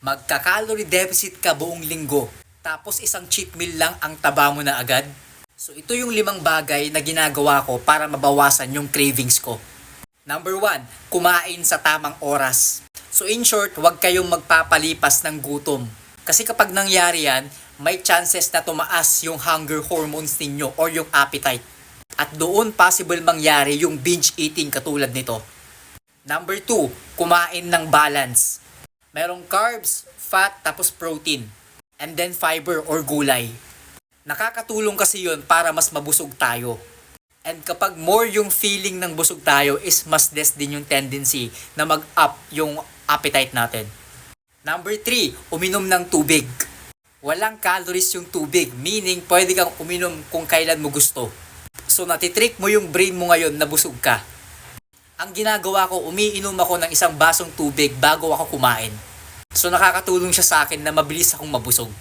Magka-calorie deficit ka buong linggo, tapos isang cheat meal lang ang taba mo na agad. So ito yung 5 bagay na ginagawa ko para mabawasan yung cravings ko. Number 1, kumain sa tamang oras. So in short, huwag kayong magpapalipas ng gutom. Kasi kapag nangyari yan, may chances na tumaas yung hunger hormones ninyo or yung appetite. At doon possible mangyari yung binge eating katulad nito. Number 2, kumain ng balance. Merong carbs, fat, tapos protein. And then fiber or gulay. Nakakatulong kasi yun para mas mabusog tayo. And kapag more yung feeling ng busog tayo is mas less din yung tendency na mag-up yung appetite natin. Number 3, uminom ng tubig. Walang calories yung tubig, meaning pwede kang uminom kung kailan mo gusto. So natitrick mo yung brain mo ngayon na busog ka. Ang ginagawa ko, umiinom ako ng isang basong tubig bago ako kumain. So nakakatulong siya sa akin na mabilis akong mabusog.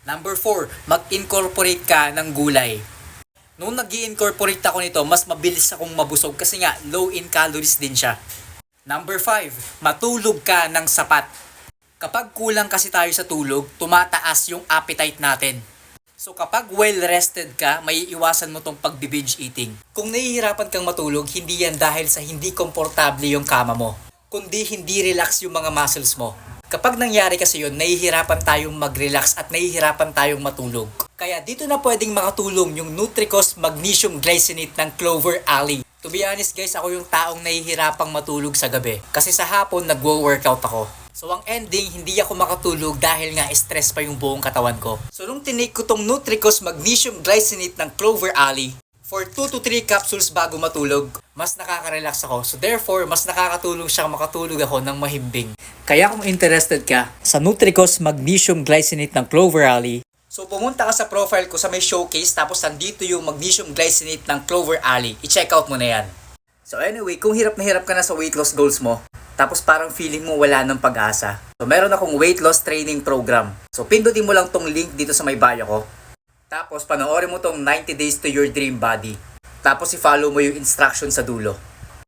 Number 4, mag-incorporate ka ng gulay. Nung nag-i-incorporate ako nito, mas mabilis akong mabusog kasi nga low in calories din siya. Number 5, matulog ka ng sapat. Kapag kulang kasi tayo sa tulog, tumataas yung appetite natin. So kapag well-rested ka, may iwasan mo tong pag-binge eating. Kung nahihirapan kang matulog, hindi yan dahil sa hindi komportable yung kama mo, kundi hindi relax yung mga muscles mo. Kapag nangyari kasi yun, nahihirapan tayong mag-relax at nahihirapan tayong matulog. Kaya dito na pwedeng makatulong yung Nutricos Magnesium Glycinate ng Clover Alley. To be honest guys, ako yung taong nahihirapang matulog sa gabi. Kasi sa hapon, nagwo-workout ako. So ang ending, hindi ako makatulog dahil nga stress pa yung buong katawan ko. So nung tinake ko tong Nutricos Magnesium Glycinate ng Clover Alley, for 2 to 3 capsules bago matulog, mas nakaka-relax ako. So therefore, mas nakakatulong siyang makatulog ako ng mahimbing. Kaya kung interested ka sa Nutricos Magnesium Glycinate ng Clover Alley, so pumunta ka sa profile ko sa may showcase, tapos nandito yung Magnesium Glycinate ng Clover Alley. I-check out mo na yan. So anyway, kung hirap na hirap ka na sa weight loss goals mo, tapos parang feeling mo wala ng pag-asa, so meron akong weight loss training program. So pindutin mo lang tong link dito sa may bio ko. Tapos panoorin mo tong 90 Days to Your Dream Body. Tapos i-follow mo yung instruction sa dulo.